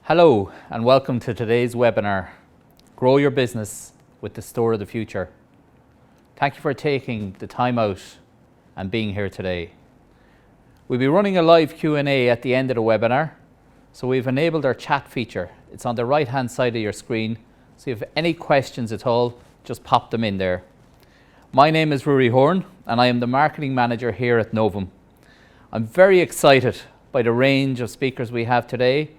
Hello and welcome to today's webinar, Grow Your Business with the Store of the Future. Thank you for taking the time out and being here today. We'll be running a live Q&A at the end of the webinar, so we've enabled our chat feature. It's on the right hand side of your screen, so if you have any questions at all, just pop them in there. My name is Ruairi Horn and I am the Marketing Manager here at Novum. I'm very excited by the range of speakers we have today,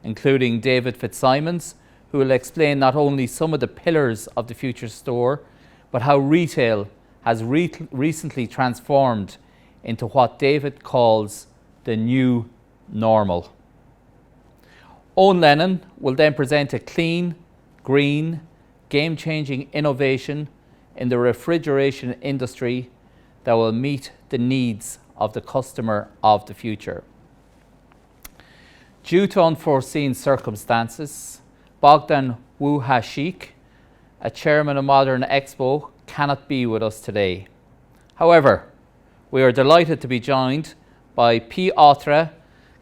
including David Fitzsimons, who will explain not only some of the pillars of the future store, but how retail has recently transformed into what David calls the new normal. Eoin Lennon will then present a clean, green, game-changing innovation in the refrigeration industry that will meet the needs of the customer of the future. Due to unforeseen circumstances, Bogdan Wuhashik, a chairman of Modern Expo, cannot be with us today. However, we are delighted to be joined by Piotr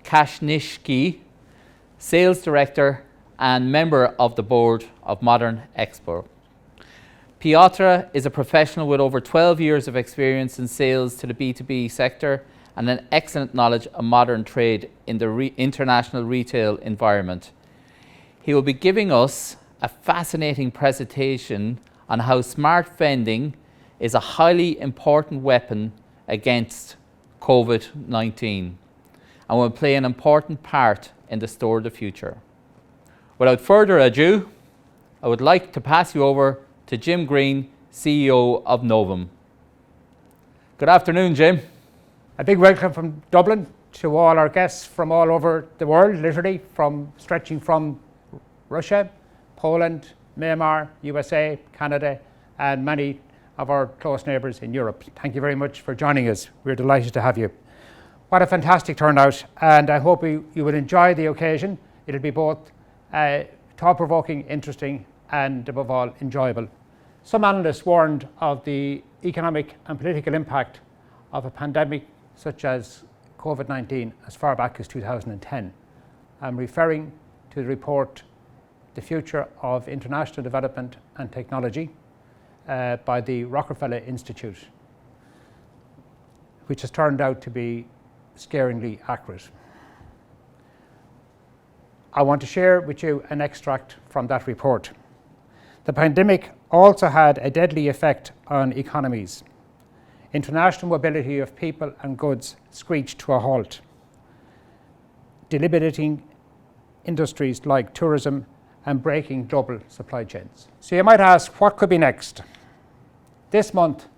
Kraśnicki, Sales Director and member of the board of Modern Expo. Piotr is a professional with over 12 years of experience in sales to the B2B sector and an excellent knowledge of modern trade in the international retail environment. He will be giving us a fascinating presentation on how smart vending is a highly important weapon against COVID-19 and will play an important part in the store of the future. Without further ado, I would like to pass you over to Jim Greene, CEO of Novum. Good afternoon, Jim. A big welcome from Dublin to all our guests from all over the world, literally stretching from Russia, Poland, Myanmar, USA, Canada, and many of our close neighbours in Europe. Thank you very much for joining us. We're delighted to have you. What a fantastic turnout, and I hope you will enjoy the occasion. It'll be both thought-provoking, interesting, and above all, enjoyable. Some analysts warned of the economic and political impact of a pandemic such as COVID-19 as far back as 2010. I'm referring to the report, The Future of International Development and Technology by the Rockefeller Institute, which has turned out to be scaringly accurate. I want to share with you an extract from that report. The pandemic also had a deadly effect on economies. International mobility of people and goods screeched to a halt, debilitating industries like tourism and breaking global supply chains. So you might ask, what could be next? This month,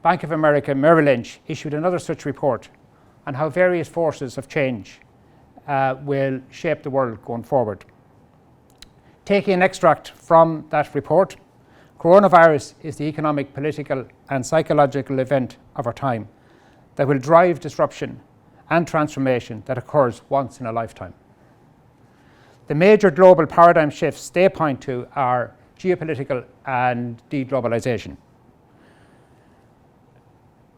Bank of America Merrill Lynch issued another such report on how various forces of change will shape the world going forward. Taking an extract from that report, coronavirus is the economic, political, and psychological event of our time that will drive disruption and transformation that occurs once in a lifetime. The major global paradigm shifts they point to are geopolitical and deglobalization.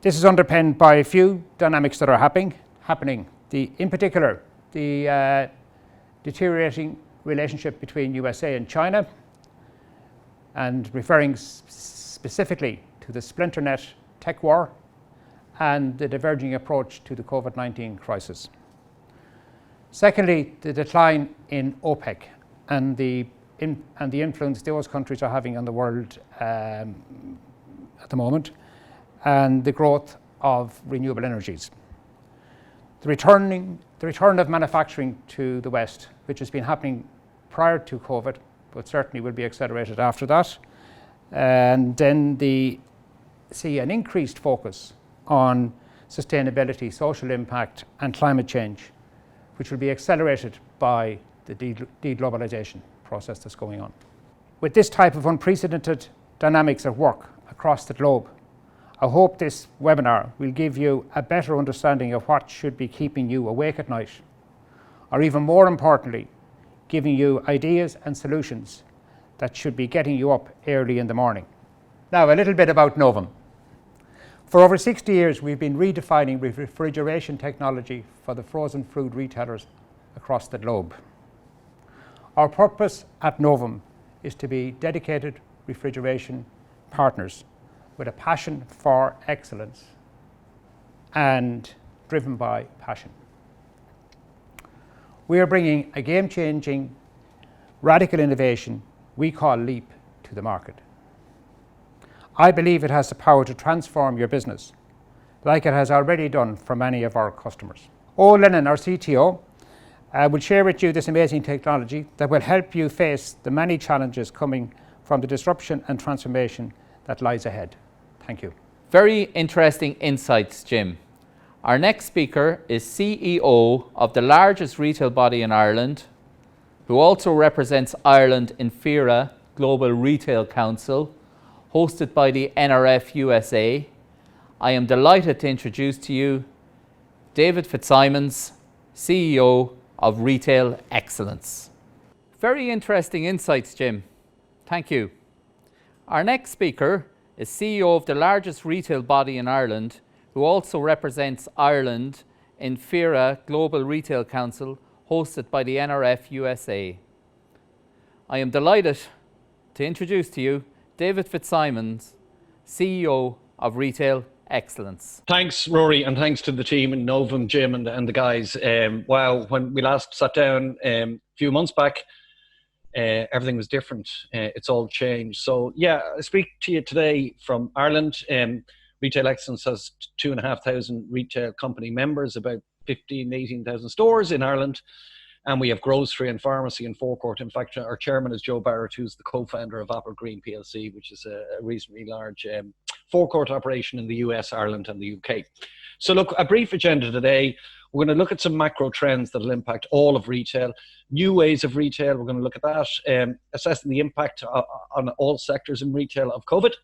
This is underpinned by a few dynamics that are happening. In particular, the deteriorating relationship between USA and China, and referring specifically to the splinternet tech war and the diverging approach to the COVID-19 crisis. Secondly, the decline in OPEC and the influence those countries are having on the world at the moment, and the growth of renewable energies. The return of manufacturing to the West, which has been happening prior to COVID, but certainly will be accelerated after that. And then see an increased focus on sustainability, social impact, and climate change, which will be accelerated by the deglobalization process that's going on. With this type of unprecedented dynamics at work across the globe, I hope this webinar will give you a better understanding of what should be keeping you awake at night, or even more importantly, giving you ideas and solutions that should be getting you up early in the morning. Now, a little bit about Novum. For over 60 years, we've been redefining refrigeration technology for the frozen food retailers across the globe. Our purpose at Novum is to be dedicated refrigeration partners with a passion for excellence and driven by passion. We are bringing a game-changing, radical innovation we call Leap to the market. I believe it has the power to transform your business, like it has already done for many of our customers. Eoin Lennon, our CTO, will share with you this amazing technology that will help you face the many challenges coming from the disruption and transformation that lies ahead. Thank you. Very interesting insights, Jim. Our next speaker is CEO of the largest retail body in Ireland, who also represents Ireland in FIRA Global Retail Council, hosted by the NRF USA. I am delighted to introduce to you David Fitzsimons, CEO of Retail Excellence. Very interesting insights, Jim. Thank you. Our next speaker is CEO of the largest retail body in Ireland, who also represents Ireland in FIRA Global Retail Council, hosted by the NRF USA. I am delighted to introduce to you David Fitzsimons, CEO of Retail Excellence. Thanks, Rory, and thanks to the team in Novum, Jim, and the guys. Wow, when we last sat down a few months back, everything was different. It's all changed. So, yeah, I speak to you today from Ireland. Retail Excellence has 2,500 retail company members, about 15,000, 18,000 stores in Ireland. And we have grocery and pharmacy and forecourt. In fact, our chairman is Joe Barrett, who's the co-founder of Apple Greene PLC, which is a reasonably large forecourt operation in the US, Ireland, and the UK. So look, a brief agenda today. We're going to look at some macro trends that will impact all of retail, new ways of retail. We're going to look at that, assessing the impact on all sectors in retail of COVID.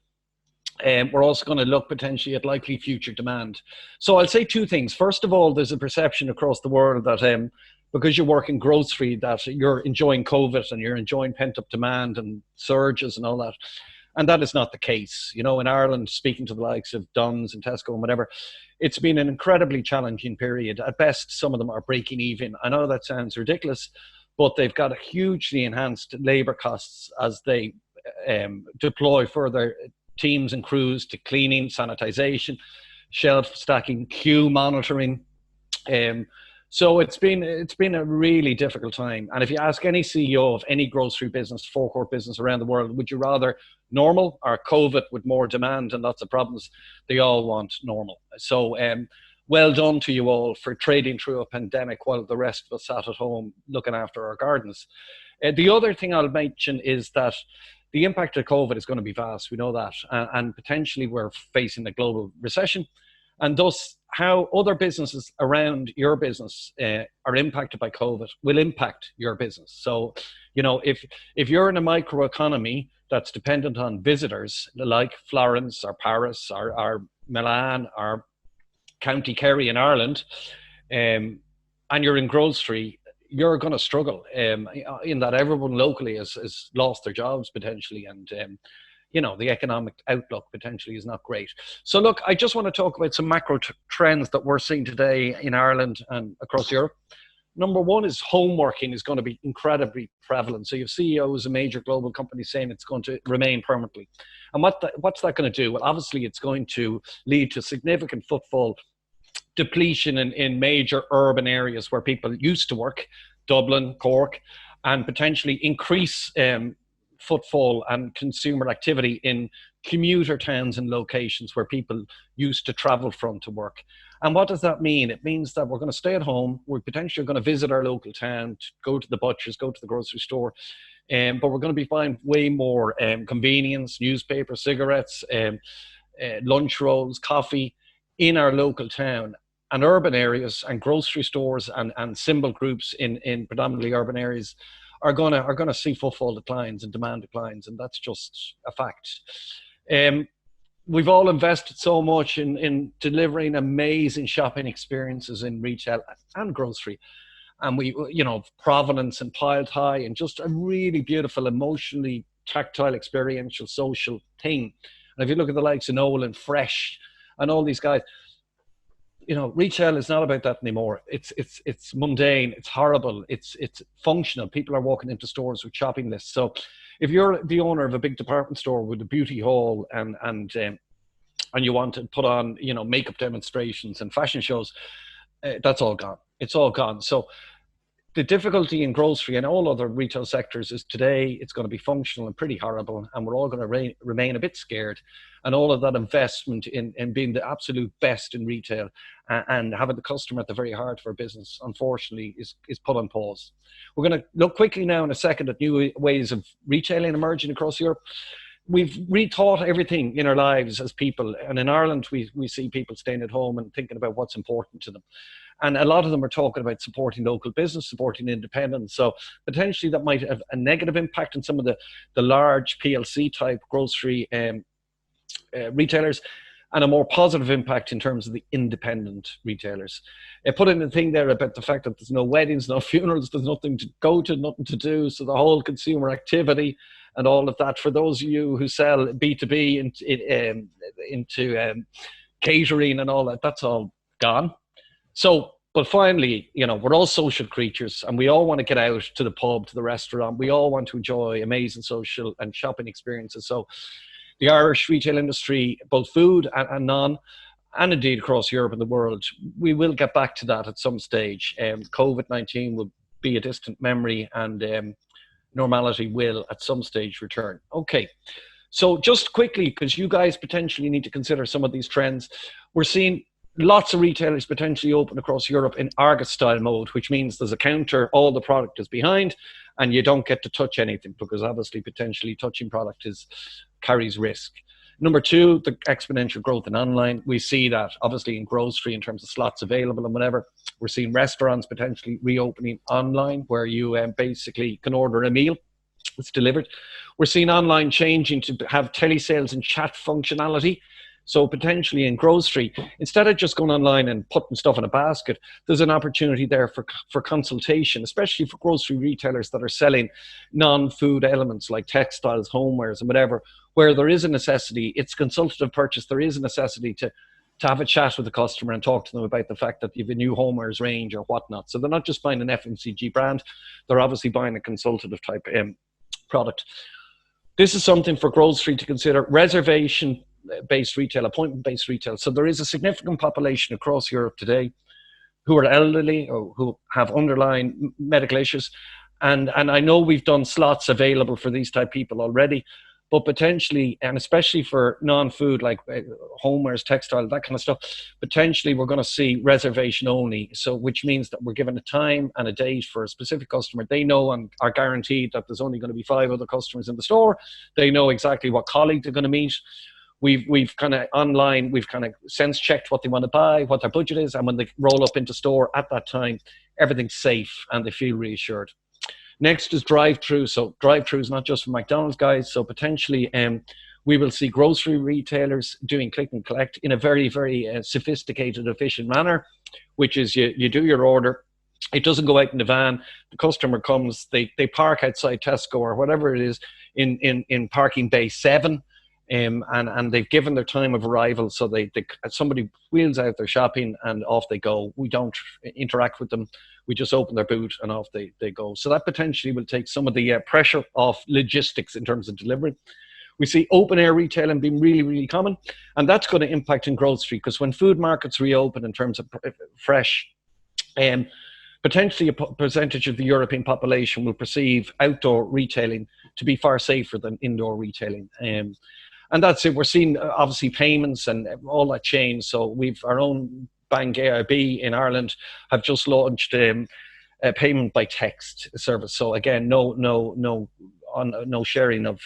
We're also going to look potentially at likely future demand. So I'll say two things. First of all, there's a perception across the world that because you work in grocery, that you're enjoying COVID and you're enjoying pent-up demand and surges and all that. And that is not the case. You know, in Ireland, speaking to the likes of Dunn's and Tesco and whatever, it's been an incredibly challenging period. At best, some of them are breaking even. I know that sounds ridiculous, but they've got a hugely enhanced labour costs as they deploy further teams and crews to cleaning, sanitisation, shelf stacking, queue monitoring. So it's been a really difficult time. And if you ask any CEO of any grocery business, forecourt business around the world, would you rather normal or COVID with more demand and lots of problems? They all want normal. So well done to you all for trading through a pandemic while the rest of us sat at home looking after our gardens. The other thing I'll mention is that the impact of COVID is going to be vast. We know that. And potentially we're facing a global recession. And thus, how other businesses around your business are impacted by COVID will impact your business. So, you know, if you're in a microeconomy that's dependent on visitors like Florence or Paris or Milan or County Kerry in Ireland, and you're in grocery, you're going to struggle in that everyone locally has lost their jobs potentially, and you know, the economic outlook potentially is not great. So look, I just want to talk about some macro trends that we're seeing today in Ireland and across Europe. Number one is home working is going to be incredibly prevalent. So you have CEOs of major global companies saying it's going to remain permanently. And what's that going to do? Well, obviously it's going to lead to significant footfall depletion in major urban areas where people used to work, Dublin, Cork, and potentially increase footfall and consumer activity in commuter towns and locations where people used to travel from to work. And what does that mean? It means that we're going to stay at home. We're potentially going to visit our local town, go to the butcher's, go to the grocery store. But we're going to be buying way more convenience, newspapers, cigarettes, lunch rolls, coffee in our local town. And urban areas and grocery stores and symbol groups in predominantly urban areas are gonna see footfall declines and demand declines, and that's just a fact. We've all invested so much in delivering amazing shopping experiences in retail and grocery, and we, you know, provenance and piled high, and just a really beautiful, emotionally tactile, experiential, social thing. And if you look at the likes of Noel and Fresh and all these guys, retail is not about that anymore. It's mundane. It's horrible. It's functional. People are walking into stores with shopping lists. So if you're the owner of a big department store with a beauty hall and you want to put on, makeup demonstrations and fashion shows, that's all gone. It's all gone. So the difficulty in grocery and all other retail sectors is today it's going to be functional and pretty horrible, and we're all going to remain a bit scared. And all of that investment in being the absolute best in retail and having the customer at the very heart of our business, unfortunately, is put on pause. We're going to look quickly now in a second at new ways of retailing emerging across Europe. We've rethought everything in our lives as people. And in Ireland, we see people staying at home and thinking about what's important to them. And a lot of them are talking about supporting local business, supporting independence. So potentially that might have a negative impact on some of the large PLC type grocery retailers, and a more positive impact in terms of the independent retailers. Put in a thing there about the fact that there's no weddings, no funerals, there's nothing to go to, nothing to do. So the whole consumer activity and all of that, for those of you who sell B2B into catering and all that, that's all gone. So, but finally, we're all social creatures and we all want to get out to the pub, to the restaurant. We all want to enjoy amazing social and shopping experiences. So the Irish retail industry, both food and non, and indeed across Europe and the world, we will get back to that at some stage. COVID-19 will be a distant memory, and normality will at some stage return. Okay, so just quickly, because you guys potentially need to consider some of these trends, we're seeing lots of retailers potentially open across Europe in Argos style mode, which means there's a counter, all the product is behind, and you don't get to touch anything, because obviously potentially touching product carries risk. Number two, the exponential growth in online. We see that obviously in grocery in terms of slots available and whatever. We're seeing restaurants potentially reopening online, where you basically can order a meal, it's delivered. We're seeing online changing to have telesales and chat functionality. So potentially in grocery, instead of just going online and putting stuff in a basket, there's an opportunity there for consultation, especially for grocery retailers that are selling non-food elements like textiles, homewares and whatever, where there is a necessity, it's consultative purchase, there is a necessity to have a chat with the customer and talk to them about the fact that you have a new homewares range or whatnot. So they're not just buying an FMCG brand, they're obviously buying a consultative type product. This is something for grocery to consider. Reservation-based retail, appointment-based retail. So there is a significant population across Europe today who are elderly or who have underlying medical issues. And I know we've done slots available for these type of people already, but potentially, and especially for non-food like homewares, textile, that kind of stuff, potentially we're going to see reservation only. So which means that we're given a time and a date for a specific customer. They know and are guaranteed that there's only going to be 5 other customers in the store. They know exactly what colleague they're going to meet. We've kind of online, we've kind of sense checked what they want to buy, what their budget is, and when they roll up into store at that time, everything's safe and they feel reassured. Next is drive-through. So drive-through is not just for McDonald's, guys. So potentially we will see grocery retailers doing click and collect in a very, very sophisticated, efficient manner, which is you do your order. It doesn't go out in the van. The customer comes, they park outside Tesco or whatever it is in parking bay 7. And they've given their time of arrival, so somebody wheels out their shopping and off they go. We don't interact with them. We just open their boot and off they go. So that potentially will take some of the pressure off logistics in terms of delivery. We see open air retailing being really, really common, and that's going to impact in grocery, because when food markets reopen in terms of fresh, potentially a percentage of the European population will perceive outdoor retailing to be far safer than indoor retailing. And that's it. We're seeing obviously payments and all that change. So we've our own bank AIB in Ireland have just launched a payment by text service. So again, no sharing of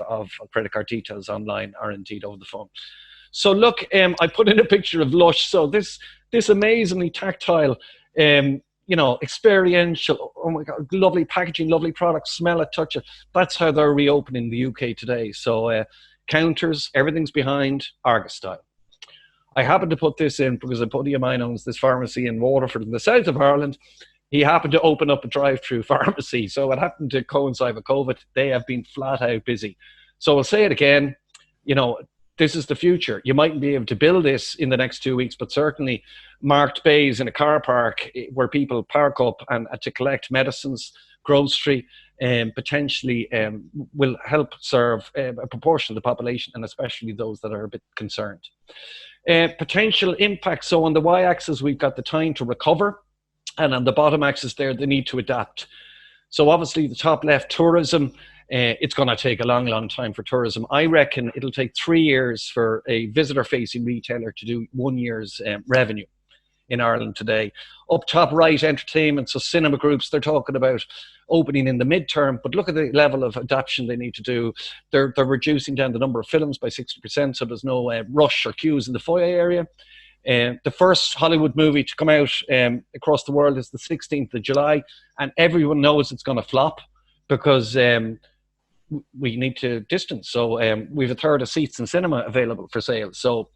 credit card details online or indeed over the phone. So look, I put in a picture of Lush. So this amazingly tactile, experiential, oh my God, lovely packaging, lovely products, smell it, touch it. That's how they're reopening the UK today. So counters, everything's behind, Argos style. I happened to put this in because a buddy of mine owns this pharmacy in Waterford in the south of Ireland. He happened to open up a drive-through pharmacy. So it happened to coincide with COVID. They have been flat out busy. So I'll say it again, this is the future. You mightn't be able to build this in the next 2 weeks, but certainly marked bays in a car park where people park up and to collect medicines, grocery, potentially will help serve a proportion of the population, and especially those that are a bit concerned. Potential impact. So on the y-axis, we've got the time to recover, and on the bottom axis there, the need to adapt. So obviously the top left, tourism, it's going to take a long, long time for tourism. I reckon it'll take 3 years for a visitor-facing retailer to do 1 year's revenue in Ireland today. Up top right, entertainment, so cinema groups, they're talking about opening in the midterm, but look at the level of adaptation they need to do. They're reducing down the number of films by 60%, so there's no rush or queues in the foyer area. The first Hollywood movie to come out across the world is the 16th of July, and everyone knows it's going to flop because we need to distance. So we've a third of seats in cinema available for sale. So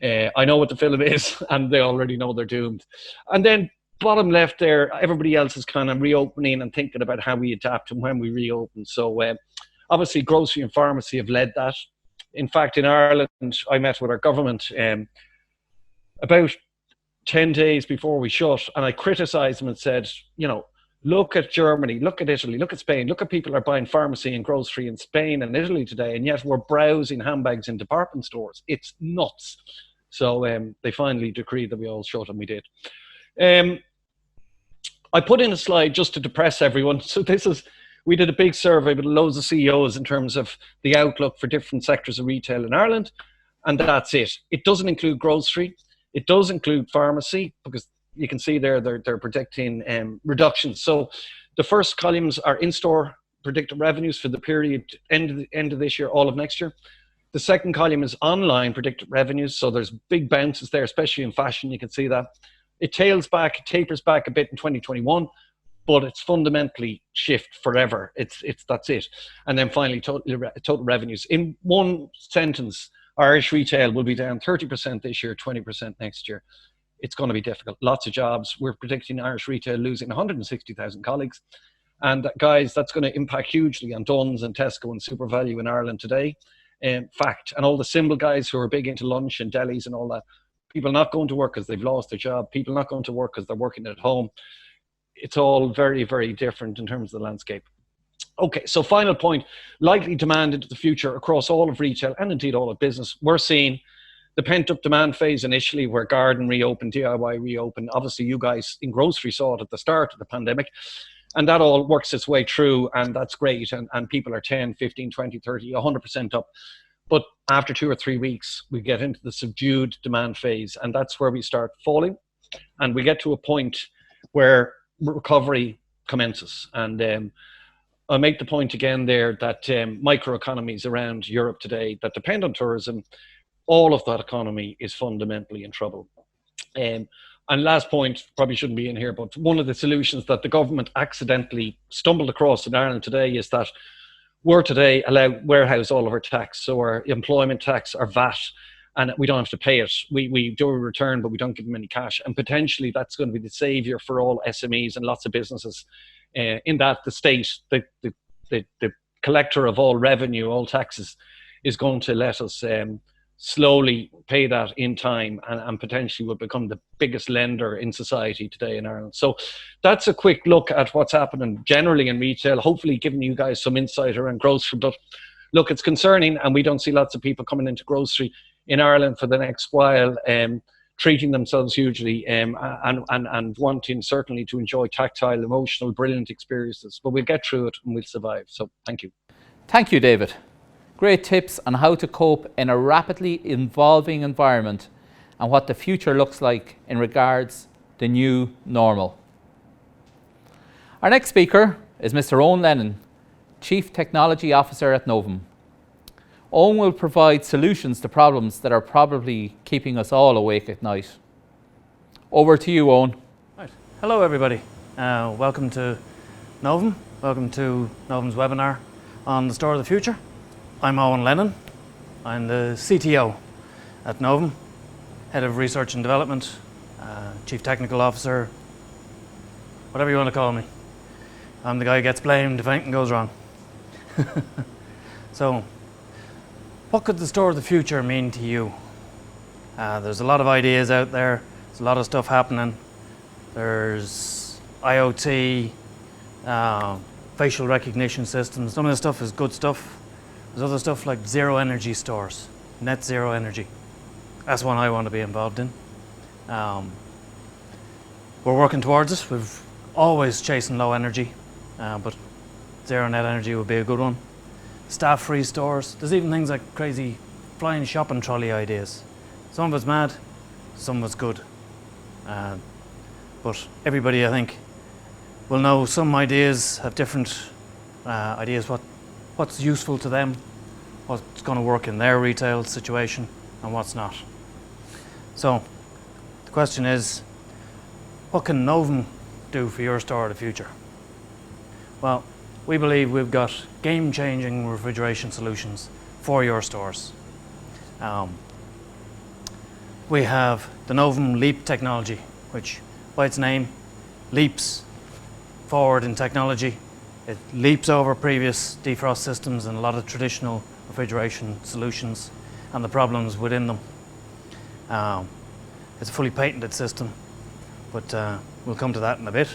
I know what the film is, and they already know they're doomed. And then bottom left there, everybody else is kind of reopening and thinking about how we adapt and when we reopen. So obviously grocery and pharmacy have led that. In fact, in Ireland, I met with our government about 10 days before we shut, and I criticised them and said, you know, look at Germany, look at Italy, look at Spain, look at people are buying pharmacy and grocery in Spain and Italy today, and yet we're browsing handbags in department stores. It's nuts. So they finally decreed that we all shut, and we did. I put in a slide just to depress everyone. So we did a big survey with loads of CEOs in terms of the outlook for different sectors of retail in Ireland, and that's it. It doesn't include grocery. It does include pharmacy, because you can see there they're predicting reductions. So the first columns are in-store predicted revenues for the period end of this year, all of next year. The second column is online predicted revenues. So there's big bounces there, especially in fashion. You can see that. It tapers back a bit in 2021, but it's fundamentally shift forever. That's it. And then finally, total revenues. In one sentence, Irish retail will be down 30% this year, 20% next year. It's going to be difficult. Lots of jobs. We're predicting Irish retail losing 160,000 colleagues. And guys, that's going to impact hugely on Dunn's and Tesco and SuperValu in Ireland today. Fact. And all the symbol guys who are big into lunch and delis and all that, people not going to work because they've lost their job, people not going to work because they're working at home. It's all very, very different in terms of the landscape. Okay, so final point, likely demand into the future across all of retail and indeed all of business. We're seeing the pent-up demand phase initially where garden reopened, DIY reopened. Obviously, you guys in grocery saw it at the start of the pandemic. And that all works its way through, and that's great. And people are 10, 15, 20, 30, 100% up. But after 2 or 3 weeks, we get into the subdued demand phase, and that's where we start falling. And we get to a point where recovery commences. And I'll make the point again there that microeconomies around Europe today that depend on tourism, all of that economy is fundamentally in trouble. And last point, probably shouldn't be in here, but one of the solutions that the government accidentally stumbled across in Ireland today is that we're today allowed warehouse all of our tax. So our employment tax, our VAT, and we don't have to pay it. We do a return, but we don't give them any cash. And potentially that's going to be the savior for all SMEs and lots of businesses in that the state, the collector of all revenue, all taxes, is going to let us slowly pay that in time and potentially will become the biggest lender in society today in Ireland. So that's a quick look at what's happening generally in retail, hopefully giving you guys some insight around grocery. But look, it's concerning, and we don't see lots of people coming into grocery in Ireland for the next while, treating themselves hugely and wanting certainly to enjoy tactile, emotional, brilliant experiences. But we'll get through it and we'll survive. So thank you. Thank you, David. Great tips on how to cope in a rapidly evolving environment and what the future looks like in regards to new normal. Our next speaker is Mr. Eoin Lennon, Chief Technology Officer at Novum. Eoin will provide solutions to problems that are probably keeping us all awake at night. Over to you, Eoin. Right. Hello, everybody. Welcome to Novum. Welcome to Novum's webinar on the store of the future. I'm Eoin Lennon. I'm the CTO at Novum, Head of Research and Development, Chief Technical Officer, whatever you want to call me. I'm the guy who gets blamed if anything goes wrong. So, What could the store of the future mean to you? There's a lot of ideas out there. There's a lot of stuff happening. There's IoT, facial recognition systems. Some of this stuff is good stuff. There's other stuff like zero energy stores, net zero energy. That's one I want to be involved in. We're working towards it. We've always chasing low energy, but zero net energy would be a good one. Staff-free stores. There's even things like crazy flying shopping trolley ideas. Some of it's mad, some of it's good. But everybody, I think, will know some ideas have different ideas what's useful to them, what's going to work in their retail situation, and what's not. So the question is, what can Novum do for your store of the future? Well, we believe we've got game-changing refrigeration solutions for your stores. We have the Novum Leap technology, which by its name leaps forward in technology. It leaps over previous defrost systems and a lot of traditional refrigeration solutions and the problems within them. It's a fully patented system, but we'll come to that in a bit.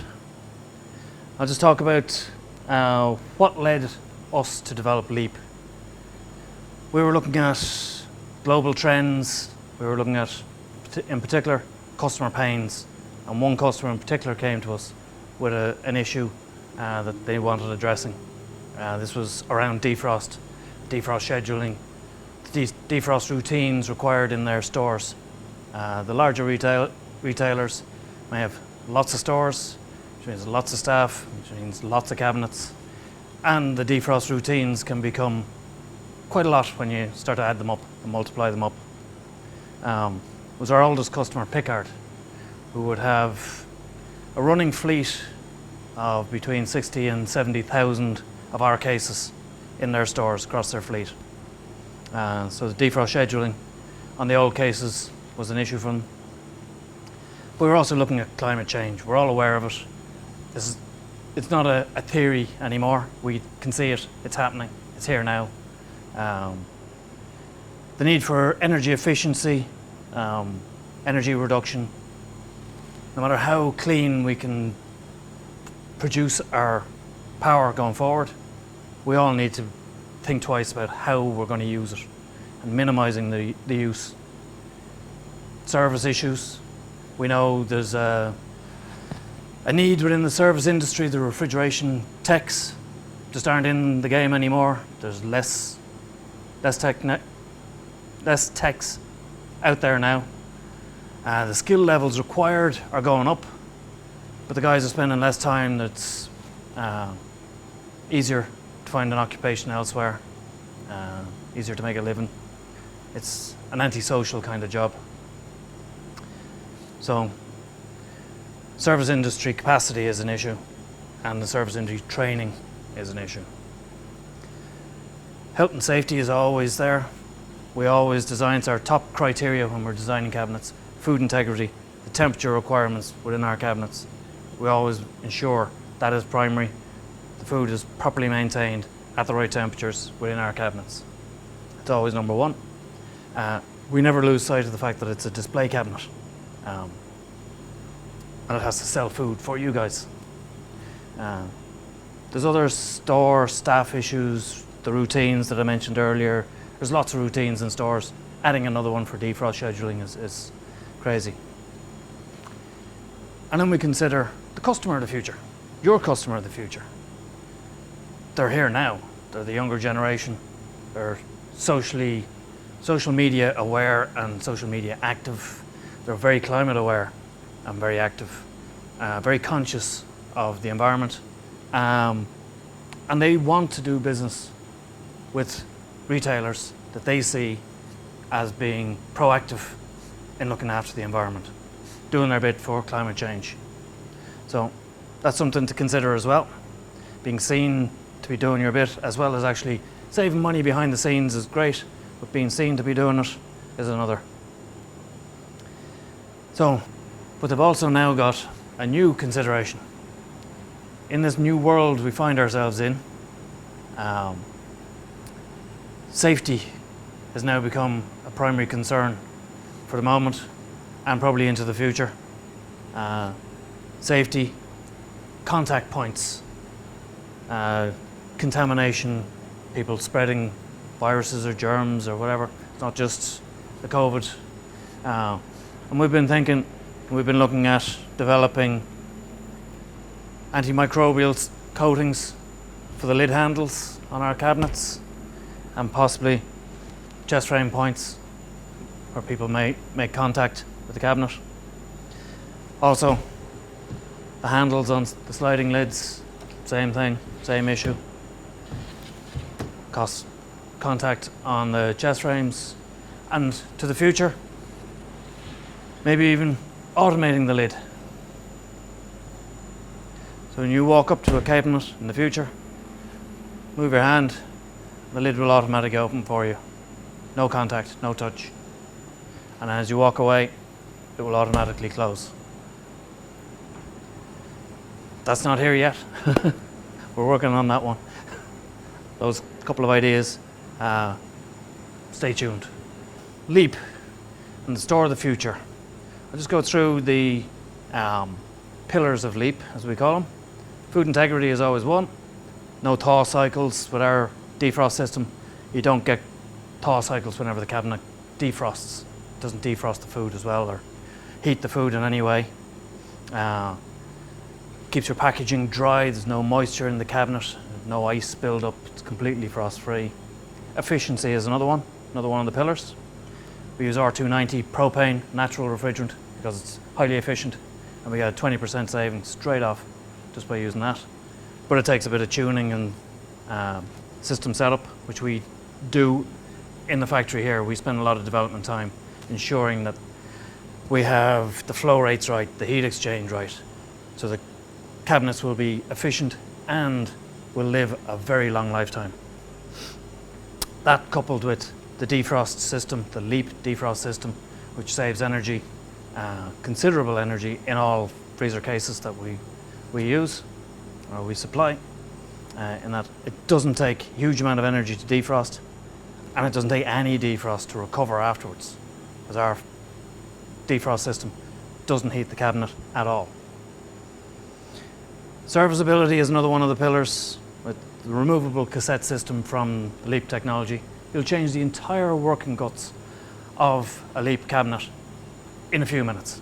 I'll just talk about what led us to develop Leap. We were looking at global trends. We were looking at, in particular, customer pains. And one customer in particular came to us with an issue that they wanted addressing. This was around defrost scheduling, defrost routines required in their stores. The larger retailers may have lots of stores, which means lots of staff, which means lots of cabinets, and the defrost routines can become quite a lot when you start to add them up and multiply them up. Was our oldest customer, Pickard, who would have a running fleet of between 60 and 70,000 of our cases in their stores across their fleet. So the defrost scheduling on the old cases was an issue for them. But we're also looking at climate change. We're all aware of it. It's not a theory anymore. We can see it. It's happening. It's here now. The need for energy efficiency, energy reduction. No matter how clean we can produce our power going forward, we all need to think twice about how we're going to use it and minimizing the use. Service issues. We know there's a need within the service industry. The refrigeration techs just aren't in the game anymore. There's less techs out there now. The skill levels required are going up, but the guys are spending less time. It's easier to find an occupation elsewhere, easier to make a living. It's an antisocial kind of job. So service industry capacity is an issue, and the service industry training is an issue. Health and safety is always there. We always design, it's our top criteria when we're designing cabinets. Food integrity, the temperature requirements within our cabinets. We always ensure that is primary. The food is properly maintained at the right temperatures within our cabinets. It's always number one. We never lose sight of the fact that it's a display cabinet. And it has to sell food for you guys. There's other store staff issues, the routines that I mentioned earlier. There's lots of routines in stores. Adding another one for defrost scheduling is crazy. And then we consider the customer of the future, your customer of the future. They're here now. They're the younger generation. They're social media aware and social media active. They're very climate aware and very active, very conscious of the environment. And they want to do business with retailers that they see as being proactive in looking after the environment, doing their bit for climate change. So that's something to consider as well. Being seen to be doing your bit, as well as actually saving money behind the scenes, is great, but being seen to be doing it is another. So, but they've also now got a new consideration. In this new world we find ourselves in, safety has now become a primary concern for the moment and probably into the future. Safety, contact points, contamination, people spreading viruses or germs or whatever. It's not just the COVID. And we've been looking at developing antimicrobial coatings for the lid handles on our cabinets, and possibly chest frame points where people may make contact with the cabinet. Also, the handles on the sliding lids, same thing, same issue. Contact on the chest frames, and to the future, maybe even automating the lid. So when you walk up to a cabinet in the future, move your hand, the lid will automatically open for you. No contact, no touch. And as you walk away, it will automatically close. That's not here yet. We're working on that one. Those couple of ideas. Stay tuned. LEAP and the store of the future. I'll just go through the pillars of LEAP, as we call them. Food integrity is always one. No thaw cycles with our defrost system. You don't get thaw cycles whenever the cabinet defrosts. It doesn't defrost the food as well or heat the food in any way. Keeps your packaging dry. There's no moisture in the cabinet, no ice build up. It's completely frost free. Efficiency is another one of the pillars. We use R290 propane, natural refrigerant, because it's highly efficient, and we get a 20% saving straight off just by using that. But it takes a bit of tuning and system setup, which we do in the factory here. We spend a lot of development time ensuring that we have the flow rates right, the heat exchange right, so the cabinets will be efficient and will live a very long lifetime. That coupled with the defrost system, the LEAP defrost system, which saves energy, considerable energy in all freezer cases that we use or we supply, in that it doesn't take a huge amount of energy to defrost, and it doesn't take any defrost to recover afterwards, because our defrost system doesn't heat the cabinet at all. Serviceability is another one of the pillars. With the removable cassette system from LEAP technology, you'll change the entire working guts of a LEAP cabinet in a few minutes.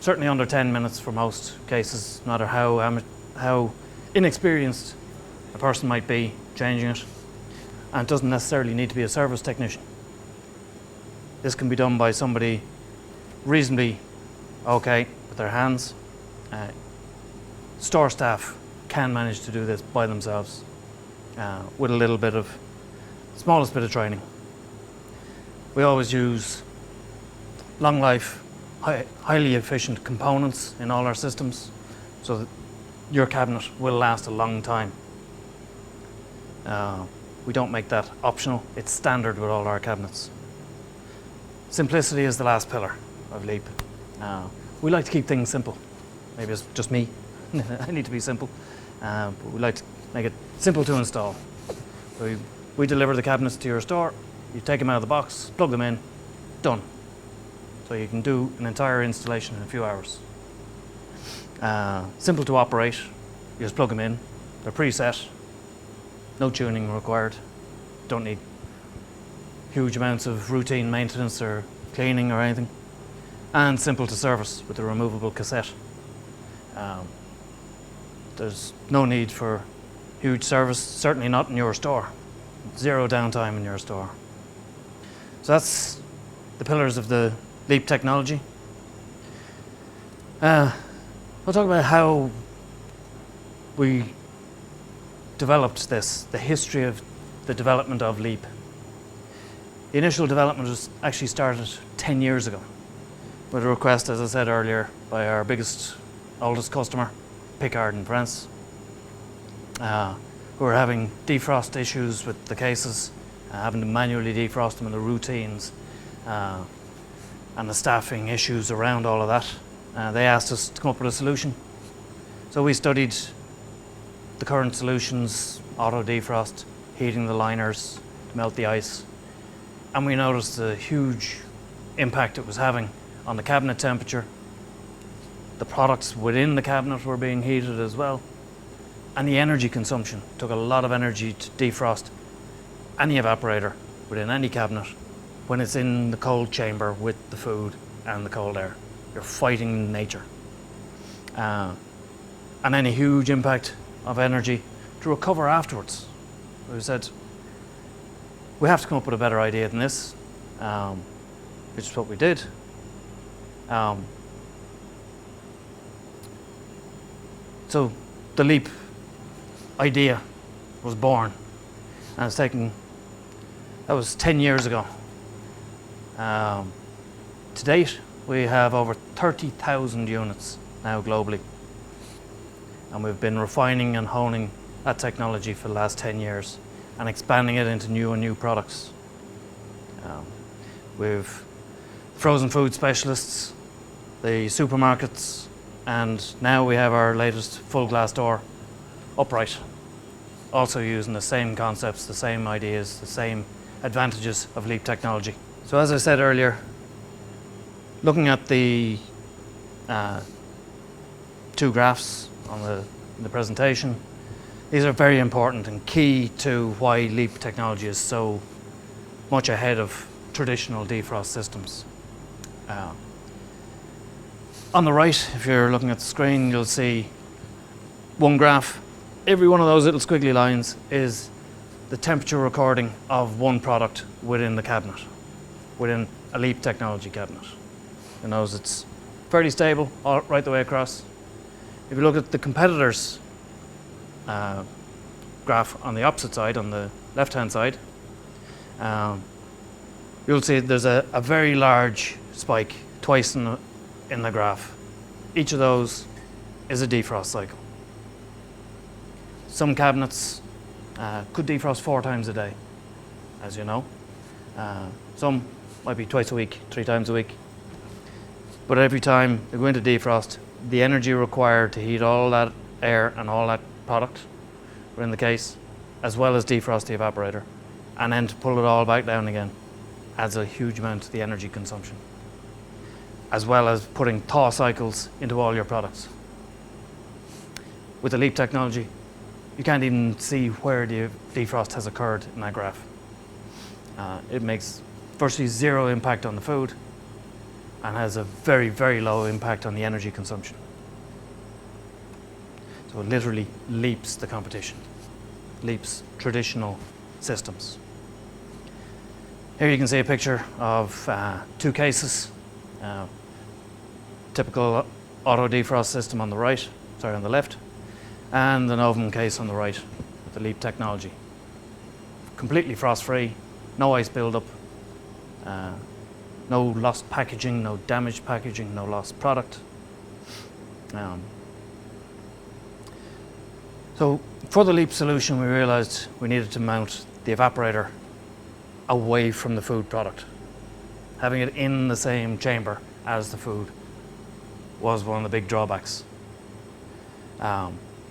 Certainly under 10 minutes for most cases, no matter how inexperienced a person might be changing it. And it doesn't necessarily need to be a service technician. This can be done by somebody reasonably okay with their hands. Store staff can manage to do this by themselves with a little bit of, smallest bit of training. We always use long life, highly efficient components in all our systems, so that your cabinet will last a long time. We don't make that optional, it's standard with all our cabinets. Simplicity is the last pillar of LEAP. We like to keep things simple. Maybe it's just me. I need to be simple. But we like to make it simple to install. We deliver the cabinets to your store, you take them out of the box, plug them in, done. So you can do an entire installation in a few hours. Simple to operate, you just plug them in, they're preset, no tuning required, don't need huge amounts of routine maintenance or cleaning or anything, and simple to service with the removable cassette. There's no need for huge service, certainly not in your store. Zero downtime in your store. So that's the pillars of the LEAP technology. We'll talk about how we developed this, the history of the development of LEAP. The initial development was actually started 10 years ago with a request, as I said earlier, by our biggest, oldest customer, Picard in France, who were having defrost issues with the cases, having to manually defrost them in the routines, and the staffing issues around all of that. They asked us to come up with a solution. So we studied the current solutions, auto defrost, heating the liners to melt the ice, and we noticed the huge impact it was having on the cabinet temperature. The products within the cabinet were being heated as well, and the energy consumption took a lot of energy to defrost any evaporator within any cabinet when it's in the cold chamber with the food and the cold air. You're fighting nature. And any huge impact of energy to recover afterwards. We said, we have to come up with a better idea than this, which is what we did. So the LEAP idea was born, and it's taken, that was 10 years ago. To date, we have over 30,000 units now globally, and we've been refining and honing that technology for the last 10 years and expanding it into new products. We've frozen food specialists, the supermarkets, and now we have our latest full glass door upright, also using the same concepts, the same ideas, the same advantages of LEAP technology. So as I said earlier, looking at the two graphs on the presentation, these are very important and key to why LEAP technology is so much ahead of traditional defrost systems. On the right, if you're looking at the screen, you'll see one graph. Every one of those little squiggly lines is the temperature recording of one product within the cabinet, within a LEAP technology cabinet. You know, it's fairly stable right the way across. If you look at the competitors' graph on the opposite side, on the left-hand side, you'll see there's a very large spike twice in the graph. Each of those is a defrost cycle. Some cabinets could defrost 4 times a day, as you know. Some might be twice a week, 3 times a week. But every time they go into defrost, the energy required to heat all that air and all that product were in the case, as well as defrost the evaporator, and then to pull it all back down again adds a huge amount to the energy consumption, as well as putting thaw cycles into all your products. With the LEAP technology, you can't even see where the defrost has occurred in that graph. It makes virtually 0 impact on the food and has a very, very low impact on the energy consumption. So it literally leaps the competition, leaps traditional systems. Here you can see a picture of 2 cases. Typical auto defrost system on the right, on the left, and the Novum case on the right with the LEAP technology. Completely frost-free, no ice buildup, no lost packaging, no damaged packaging, no lost product. So for the LEAP solution, we realized we needed to mount the evaporator away from the food product. Having it in the same chamber as the food was one of the big drawbacks.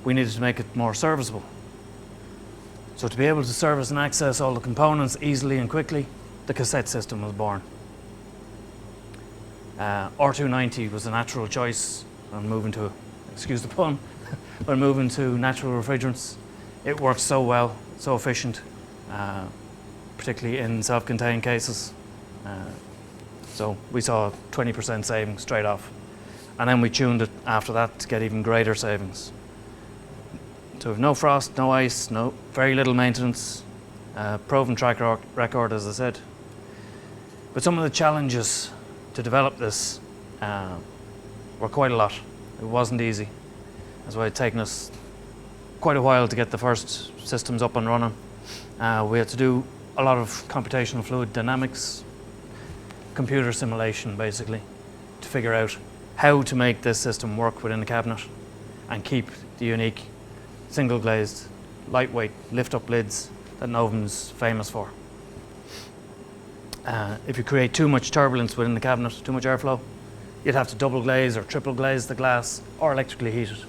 We needed to make it more serviceable. So to be able to service and access all the components easily and quickly, the cassette system was born. R290 was a natural choice when moving to, excuse the pun, when moving to natural refrigerants. It works so well, so efficient, particularly in self-contained cases. So we saw 20% savings straight off. And then we tuned it after that to get even greater savings. So we have no frost, no ice, very little maintenance, proven track record, as I said. But some of the challenges to develop this were quite a lot. It wasn't easy. That's why it's taken us quite a while to get the first systems up and running. We had to do a lot of computational fluid dynamics, computer simulation basically, to figure out how to make this system work within the cabinet and keep the unique single glazed, lightweight lift-up lids that Novum's famous for. If you create too much turbulence within the cabinet, too much airflow, you'd have to double glaze or triple glaze the glass or electrically heat it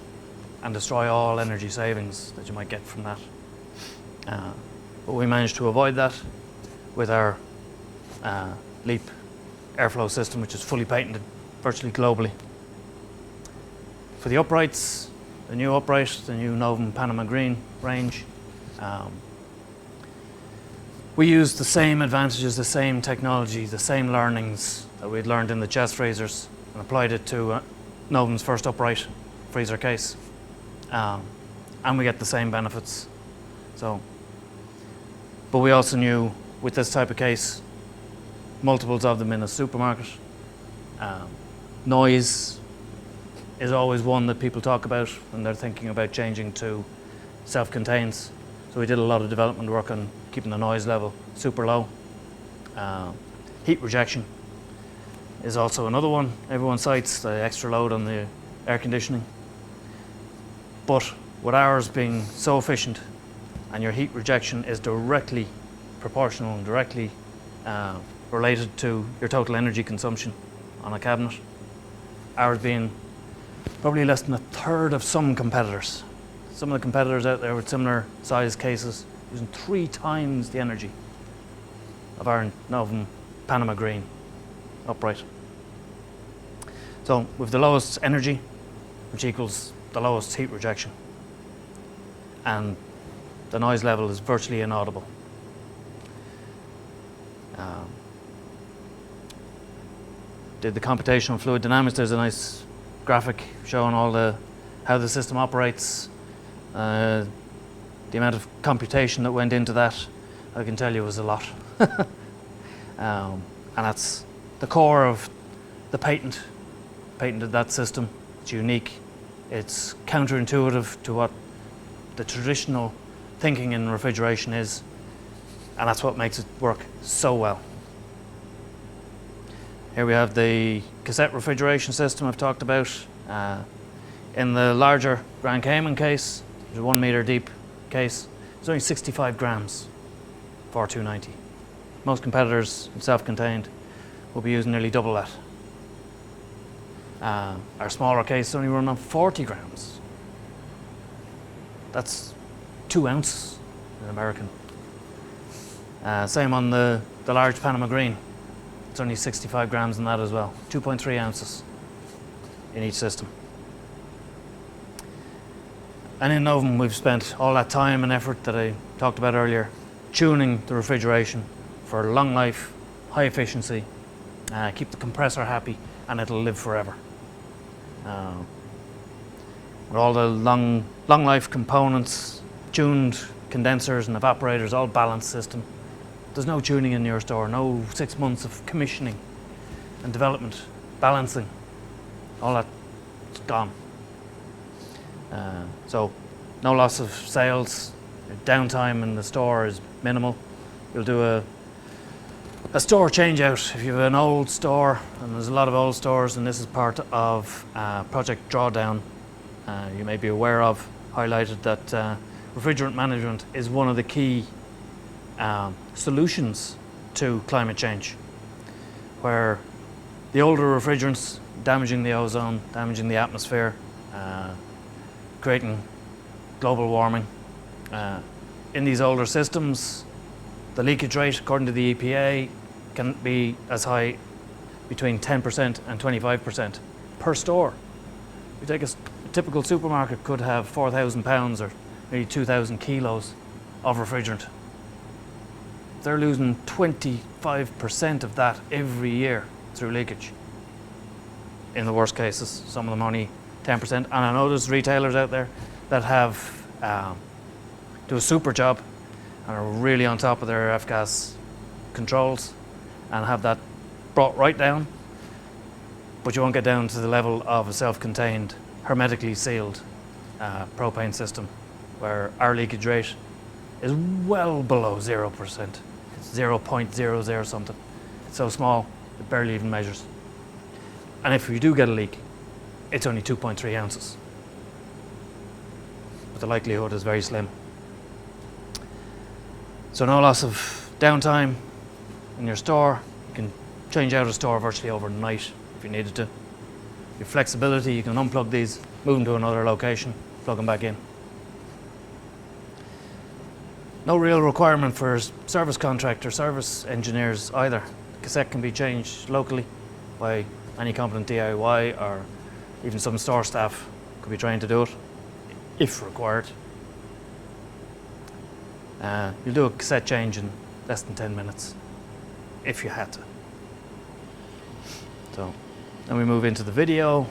and destroy all energy savings that you might get from that. But we managed to avoid that with our LEAP airflow system, which is fully patented virtually globally. For the uprights, the new upright, the new Novum Panama Greene range, we used the same advantages, the same technology, the same learnings that we'd learned in the chest freezers and applied it to Novum's first upright freezer case. And we get the same benefits. But we also knew with this type of case, multiples of them in a supermarket, noise is always one that people talk about when they're thinking about changing to self-contained. So we did a lot of development work on keeping the noise level super low. Heat rejection is also another one. Everyone cites the extra load on the air conditioning. But with ours being so efficient and your heat rejection is directly proportional and directly related to your total energy consumption on a cabinet, ours being probably less than a third of some competitors. Some of the competitors out there with similar size cases using 3 times the energy of our Novum Panama Greene upright. So with the lowest energy, which equals the lowest heat rejection, and the noise level is virtually inaudible. Did the computational fluid dynamics. There's a nice graphic showing how the system operates, the amount of computation that went into that. I can tell you was a lot. And that's the core of the patented that system. It's unique. It's counterintuitive to what the traditional thinking in refrigeration is, and that's what makes it work so well. Here we have the cassette refrigeration system I've talked about. In the larger Grand Cayman case, there's a 1 meter deep case. It's only 65 grams for 290. Most competitors in self-contained will be using nearly double that. Our smaller case only run on 40 grams. That's 2 ounces in American. Same on the large Panama Greene. It's only 65 grams in that as well. 2.3 ounces in each system. And in Novum, we've spent all that time and effort that I talked about earlier, tuning the refrigeration for long life, high efficiency, keep the compressor happy, and it'll live forever. With all the long life components, tuned condensers and evaporators, all balanced system. There's no tuning in your store, no 6 months of commissioning and development, balancing. All that's gone. So no loss of sales, downtime in the store is minimal. You'll do a store change out if you have an old store, and there's a lot of old stores, and this is part of Project Drawdown. You may be aware of, highlighted that refrigerant management is one of the key solutions to climate change, where the older refrigerants damaging the ozone, damaging the atmosphere, creating global warming. In these older systems, the leakage rate, according to the EPA, can be as high between 10% and 25% per store. You take a typical supermarket could have 4,000 pounds or maybe 2,000 kilos of refrigerant. They're losing 25% of that every year through leakage. In the worst cases, some of them only 10%. And I know there's retailers out there that have do a super job and are really on top of their F-gas controls and have that brought right down, but you won't get down to the level of a self-contained, hermetically sealed propane system, where our leakage rate is well below 0%. It's 0.00 something. It's so small, it barely even measures. And if you do get a leak, it's only 2.3 ounces. But the likelihood is very slim. So no loss of downtime in your store. You can change out a store virtually overnight if you needed to. Your flexibility, you can unplug these, move them to another location, plug them back in. No real requirement for service contractor, service engineers either. cassette can be changed locally by any competent DIY, or even some store staff could be trained to do it if required. You'll do a cassette change in less than 10 minutes if you had to. So then we move into the video.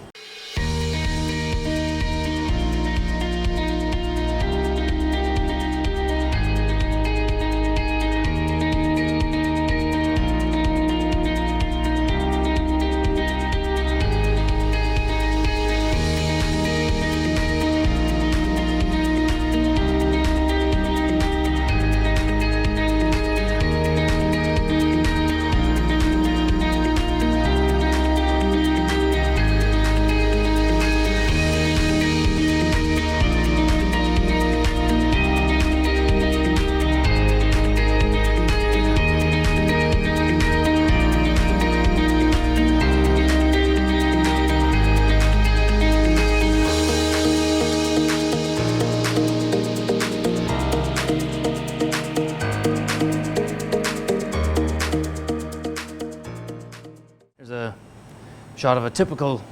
Shot of a typical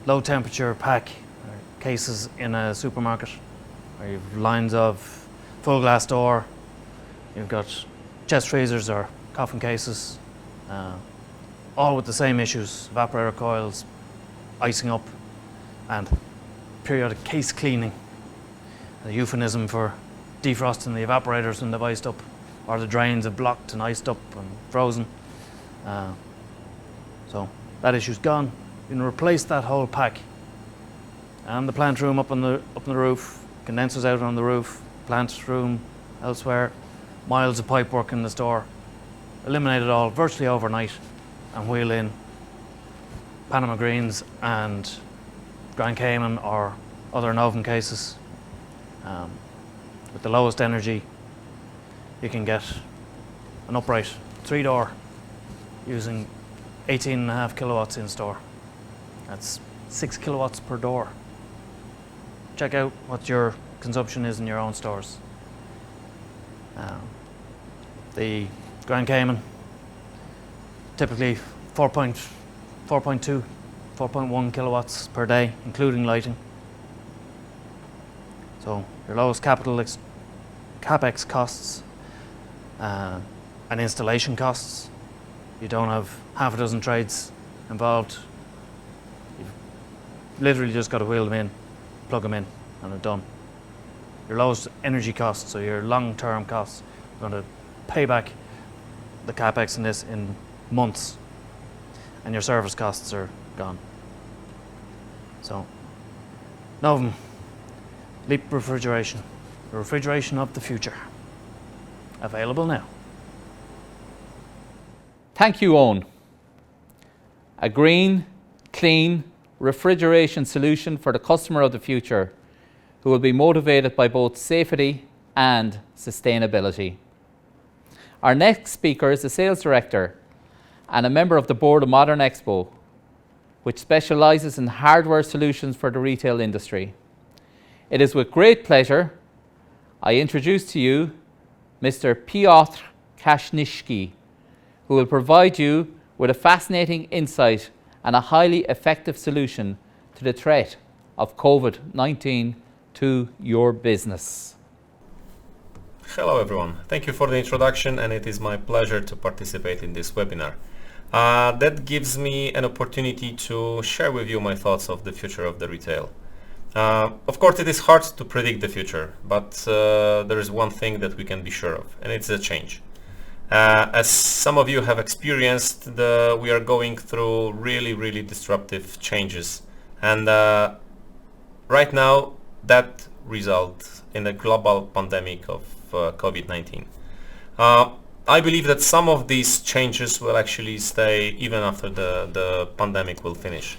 low temperature pack or cases in a supermarket where you've lines of full glass door, you've got chest freezers or coffin cases, all with the same issues: evaporator coils, icing up, and periodic case cleaning, a euphemism for defrosting the evaporators when they've iced up, or the drains have blocked and iced up and frozen. So that issue's gone. You can replace that whole pack. And the plant room up on the roof, condensers out on the roof, plant room elsewhere, miles of pipe work in the store. Eliminate it all virtually overnight and wheel in Panama Greens and Grand Cayman or other Novum cases. With the lowest energy, you can get an upright 3-door using 18.5 kilowatts in store. That's 6 kilowatts per door. Check out what your consumption is in your own stores. The Grand Cayman, typically 4.2, 4.1 kilowatts per day, including lighting. So your lowest capex costs and installation costs. You don't have half a dozen trades involved. You've literally just got to wheel them in, plug them in, and they're done. Your lowest energy costs, so your long-term costs, are going to pay back the capex in this in months, and your service costs are gone. So, Novum, Leap Refrigeration, the refrigeration of the future. Available now. Thank you, Eoin. A green, clean refrigeration solution for the customer of the future, who will be motivated by both safety and sustainability. Our next speaker is a sales director and a member of the board of Modern Expo, which specialises in hardware solutions for the retail industry. It is with great pleasure I introduce to you Mr. Piotr Kraśnicki, who will provide you with a fascinating insight and a highly effective solution to the threat of COVID-19 to your business. Hello everyone, thank you for the introduction, and it is my pleasure to participate in this webinar. That gives me an opportunity to share with you my thoughts of the future of the retail. Of course, it is hard to predict the future, but there is one thing that we can be sure of, and it's a change. As some of you have experienced, we are going through really disruptive changes, and right now that results in a global pandemic of COVID-19. I believe that some of these changes will actually stay even after the pandemic will finish.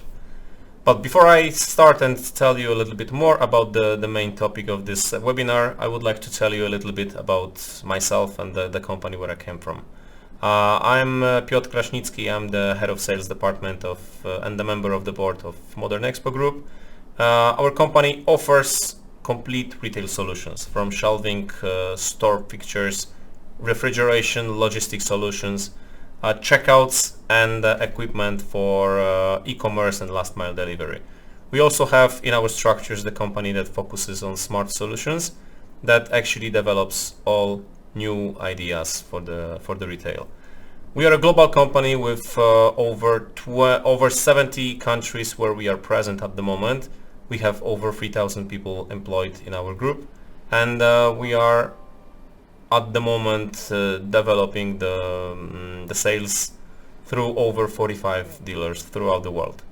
But before I start and tell you a little bit more about the main topic of this webinar, I would like to tell you a little bit about myself and the company where I came from. I'm Piotr Kraśnicki. I'm the head of sales department and the member of the board of Modern Expo Group. Our company offers complete retail solutions, from shelving, store fixtures, refrigeration, logistic solutions, checkouts and equipment for e-commerce and last mile delivery. We also have in our structures the company that focuses on smart solutions that actually develops all new ideas for the retail. We are a global company with over 70 countries where we are present at the moment. We have over 3,000 people employed in our group, and we are at the moment developing the sales through over 45 dealers throughout the world.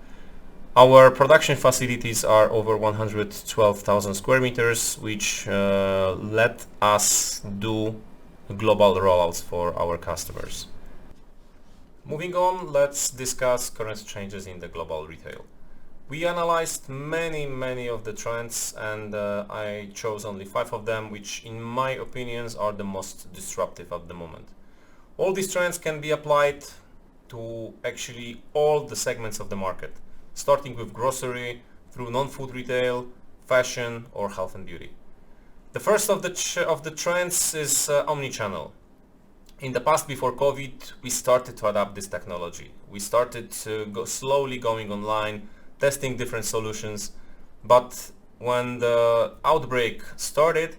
Our production facilities are over 112,000 square meters, which let us do global rollouts for our customers. Moving on, let's discuss current changes in the global retail. We analyzed many of the trends, and I chose only 5 of them, which in my opinions are the most disruptive at the moment. All these trends can be applied to actually all the segments of the market, starting with grocery, through non-food retail, fashion, or health and beauty. The first of the trends is omnichannel. In the past, before COVID, we started to adapt this technology. We started to slowly going online, testing different solutions, but when the outbreak started,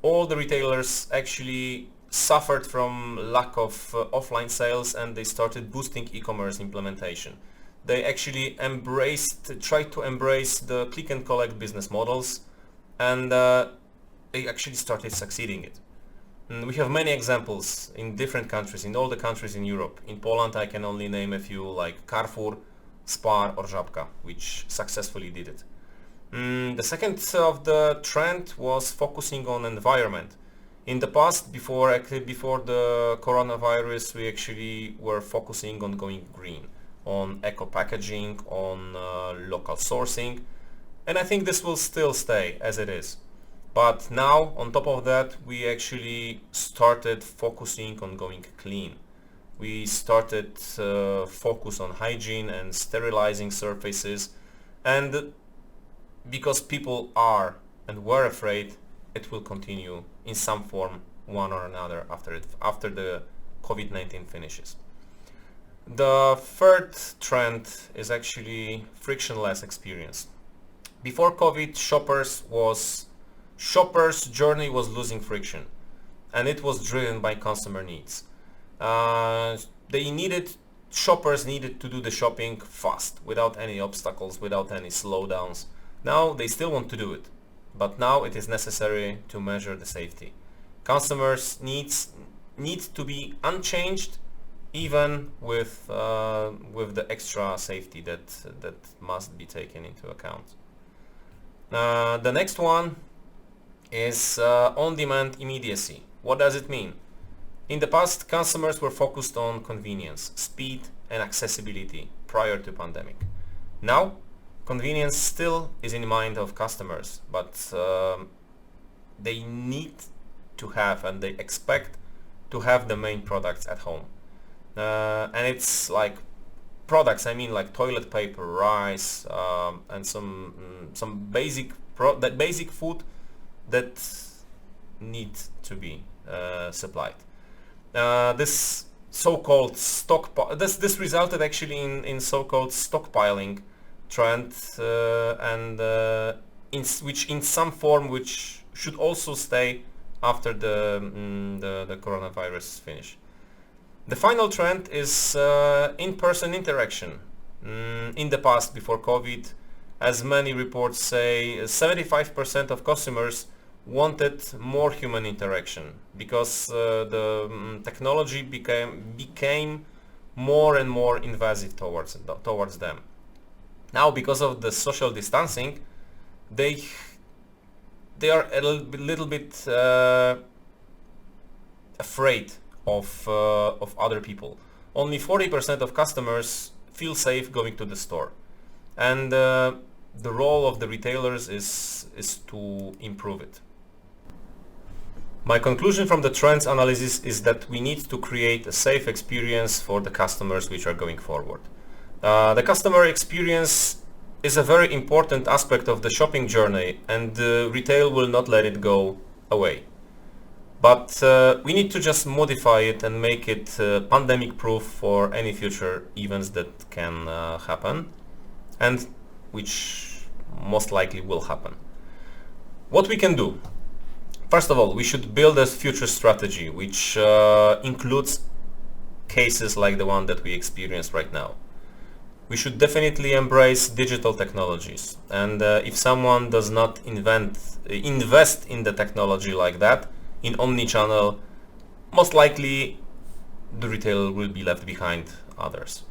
all the retailers actually suffered from lack of offline sales, and they started boosting e-commerce implementation. They actually tried to embrace the click and collect business models, and they actually started succeeding it. And we have many examples in different countries, in all the countries in Europe. In Poland, I can only name a few like Carrefour, Spar or Żabka, which successfully did it. The second of the trend was focusing on environment. In the past, before the coronavirus, we actually were focusing on going green, on eco packaging, on local sourcing, and I think this will still stay as it is. But now, on top of that, we actually started focusing on going clean. We started focus on hygiene and sterilizing surfaces, and because people are and were afraid, it will continue in some form, one or another, after the COVID-19 finishes. The third trend is actually frictionless experience. Before COVID, shoppers' journey was losing friction, and it was driven by consumer needs. Shoppers needed to do the shopping fast, without any obstacles, without any slowdowns. Now they still want to do it, but now it is necessary to measure the safety. Customers' needs need to be unchanged, even with the extra safety that must be taken into account. The next one is on-demand immediacy. What does it mean? In the past, customers were focused on convenience, speed and accessibility prior to pandemic. Now, convenience still is in mind of customers, but they need to have and they expect to have the main products at home. And it's like products, I mean like toilet paper, rice, and some basic food that need to be supplied. This so-called this resulted actually in so-called stockpiling trend, and which in some form which should also stay after the coronavirus finish. The final trend is in-person interaction. In the past, before COVID, as many reports say, 75% of customers wanted more human interaction because the technology became more and more invasive towards them. Now, because of the social distancing, they are a little bit afraid of other people. Only 40% of customers feel safe going to the store, and the role of the retailers is to improve it. My conclusion from the trends analysis is that we need to create a safe experience for the customers which are going forward. The customer experience is a very important aspect of the shopping journey, and retail will not let it go away. but we need to just modify it and make it pandemic proof for any future events that can happen and which most likely will happen. What we can do? First of all, we should build a future strategy which includes cases like the one that we experience right now. We should definitely embrace digital technologies, and if someone does not invest in the technology like that, in omni-channel, most likely the retail will be left behind others.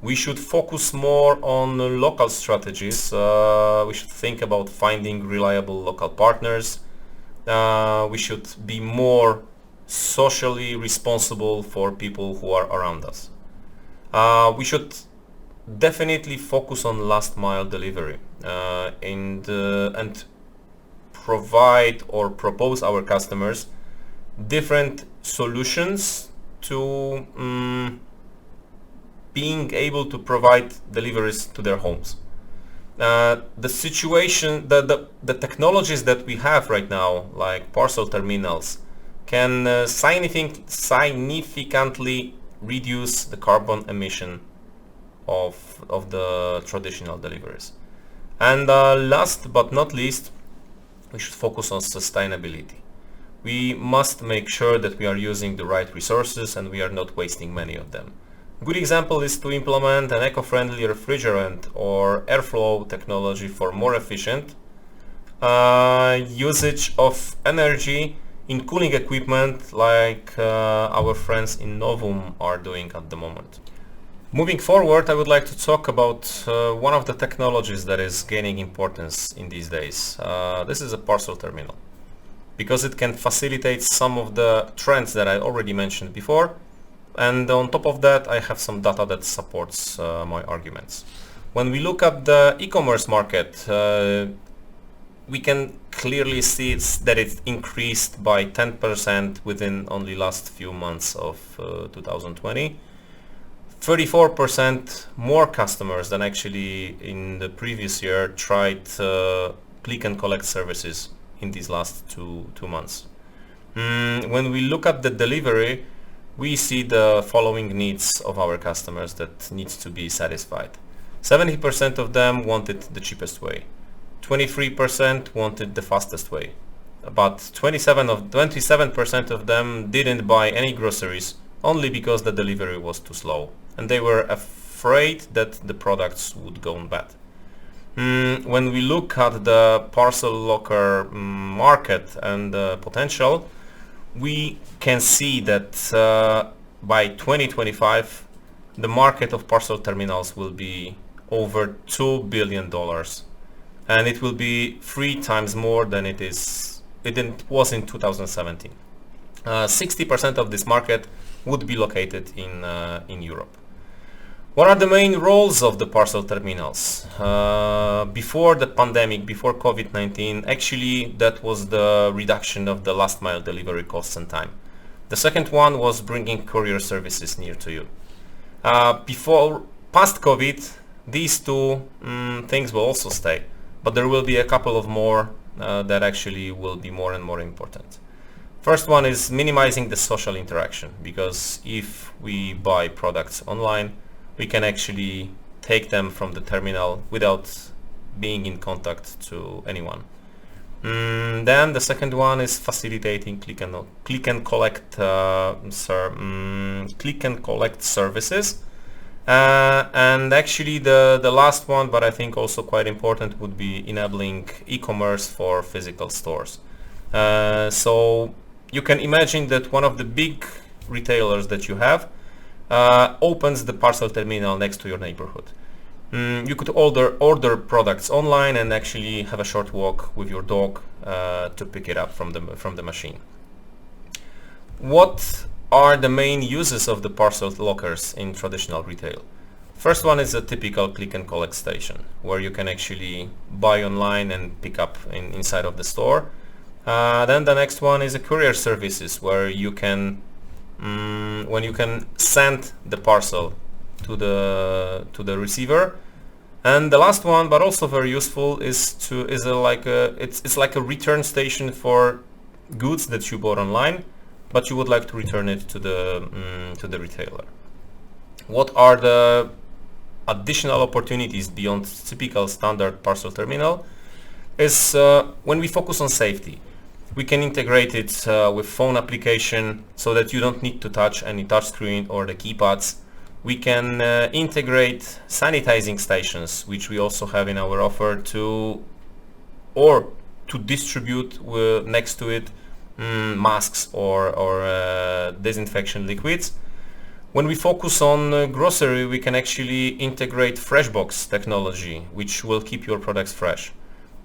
We should focus more on local strategies. We should think about finding reliable local partners. We should be more socially responsible for people who are around us. We should definitely focus on last mile delivery and provide or propose our customers different solutions to being able to provide deliveries to their homes. The situation, the technologies that we have right now, like parcel terminals, can significantly reduce the carbon emission of the traditional deliveries. And last but not least, we should focus on sustainability. We must make sure that we are using the right resources and we are not wasting many of them. A good example is to implement an eco-friendly refrigerant or airflow technology for more efficient usage of energy in cooling equipment like our friends in Novum are doing at the moment. Moving forward, I would like to talk about one of the technologies that is gaining importance in these days. This is a parcel terminal, because it can facilitate some of the trends that I already mentioned before, and on top of that I have some data that supports my arguments. When we look at the e-commerce market, we can clearly see that it increased by 10% within only last few months of 2020. 34% more customers than actually in the previous year tried click and collect services in these last two months. When we look at the delivery, we see the following needs of our customers that needs to be satisfied. 70% of them wanted the cheapest way. 23% wanted the fastest way. About 27% of them didn't buy any groceries only because the delivery was too slow, and they were afraid that the products would go bad. When we look at the parcel locker market and potential, we can see that by 2025 the market of parcel terminals will be over $2 billion, and it will be 3 times more than it was in 2017. 60% of this market would be located in Europe. What are the main roles of the parcel terminals? Before the pandemic, before COVID-19, actually that was the reduction of the last mile delivery costs and time. The second one was bringing courier services near to you. Before past COVID, these two things will also stay, but there will be a couple of more that actually will be more and more important. First one is minimizing the social interaction, because if we buy products online, we can actually take them from the terminal without being in contact to anyone. Then the second one is facilitating click and collect services. And actually the last one, but I think also quite important, would be enabling e-commerce for physical stores. So you can imagine that one of the big retailers that you have opens the parcel terminal next to your neighborhood. You could order products online and actually have a short walk with your dog to pick it up from the machine. What are the main uses of the parcel lockers in traditional retail? First one is a typical click and collect station, where you can actually buy online and pick up inside of the store. Then the next one is a courier services, where you can when you can send the parcel to the receiver. And the last one, but also very useful, is like a return station for goods that you bought online, but you would like to return it to the retailer. What are the additional opportunities beyond typical standard parcel terminal is when we focus on safety. We can integrate it with phone application so that you don't need to touch any touchscreen or the keypads. We can integrate sanitizing stations, which we also have in our offer, to distribute next to it masks or disinfection liquids. When we focus on grocery, we can actually integrate FreshBox technology, which will keep your products fresh.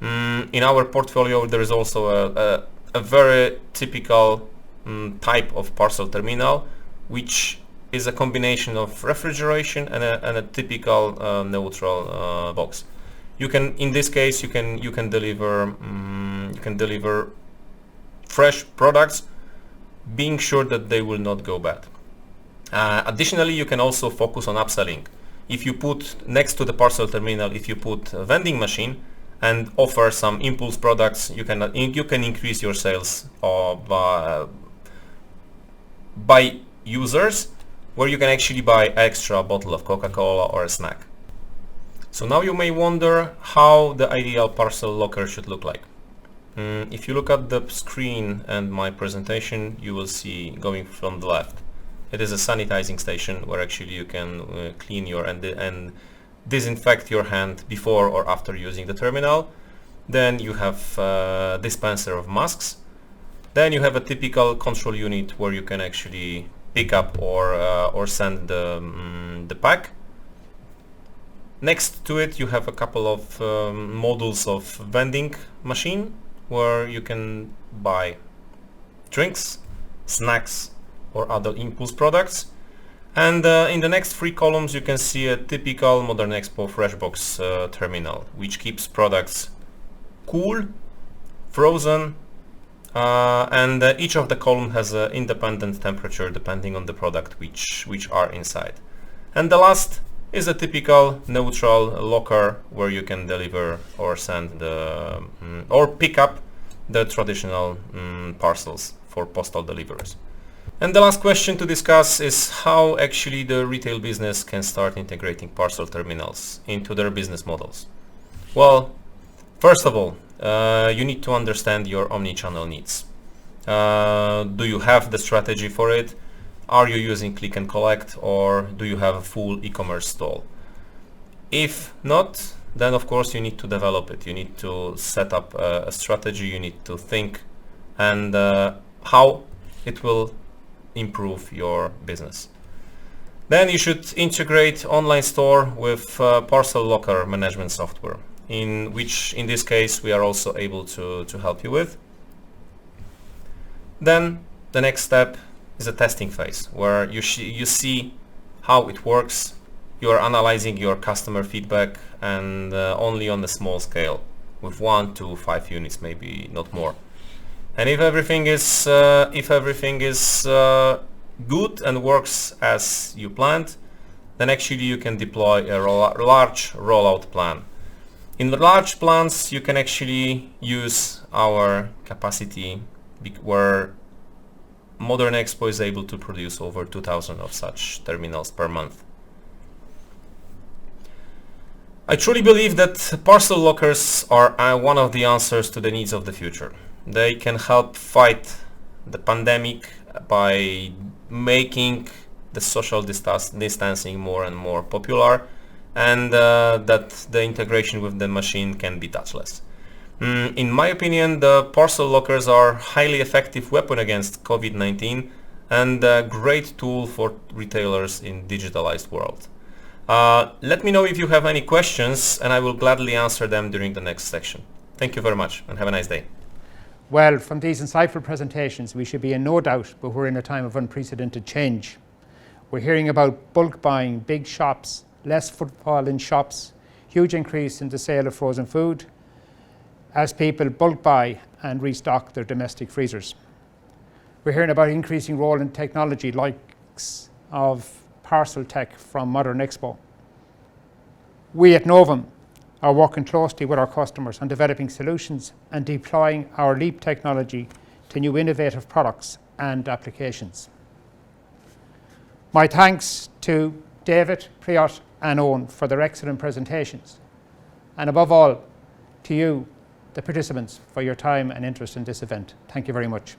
In our portfolio, there is also a very typical type of parcel terminal, which is a combination of refrigeration and a typical neutral box. You can, in this case, you can deliver fresh products, being sure that they will not go bad. Additionally, you can also focus on upselling. If you put next to the parcel terminal, if you put a vending machine and offer some impulse products, you can increase your sales by users, where you can actually buy extra bottle of Coca-Cola or a snack. So now you may wonder how the ideal parcel locker should look like. If you look at the screen and my presentation, you will see, going from the left, it is a sanitizing station where actually you can clean your and disinfect your hand before or after using the terminal. Then you have a dispenser of masks. Then you have a typical control unit where you can actually pick up or send the pack. Next to it you have a couple of models of vending machine where you can buy drinks, snacks or other impulse products. And in the next 3 columns you can see a typical modern Expo FreshBox terminal, which keeps products cool, frozen, and each of the columns has an independent temperature depending on the product which are inside. And the last is a typical neutral locker where you can deliver or send or pick up the traditional parcels for postal deliveries. And the last question to discuss is how actually the retail business can start integrating parcel terminals into their business models. Well, first of all, you need to understand your omni-channel needs. Do you have the strategy for it? Are you using click and collect, or do you have a full e-commerce stall? If not, then of course you need to develop it. You need to set up a strategy. You need to think and how it will improve your business. Then you should integrate online store with parcel locker management software, in which in this case we are also able to help you with. Then the next step is a testing phase where you see how it works. You are analyzing your customer feedback, and only on a small scale with 1 to 5 units, maybe not more. And if everything is good and works as you planned, then actually you can deploy a large rollout plan. In the large plans, you can actually use our capacity, where Modern Expo is able to produce over 2,000 of such terminals per month. I truly believe that parcel lockers are one of the answers to the needs of the future. They can help fight the pandemic by making the social distancing more and more popular, and that the integration with the machine can be touchless. In my opinion, the parcel lockers are a highly effective weapon against COVID-19 and a great tool for retailers in digitalized world. Let me know if you have any questions, and I will gladly answer them during the next section. Thank you very much and have a nice day. Well, from these insightful presentations, we should be in no doubt, but we're in a time of unprecedented change. We're hearing about bulk buying, big shops, less footfall in shops, huge increase in the sale of frozen food as people bulk buy and restock their domestic freezers. We're hearing about increasing role in technology likes of parcel tech from Modern Expo. We at Novum are working closely with our customers on developing solutions and deploying our LEAP technology to new innovative products and applications. My thanks to David, Piotr and Eoin for their excellent presentations, and above all to you, the participants, for your time and interest in this event. Thank you very much.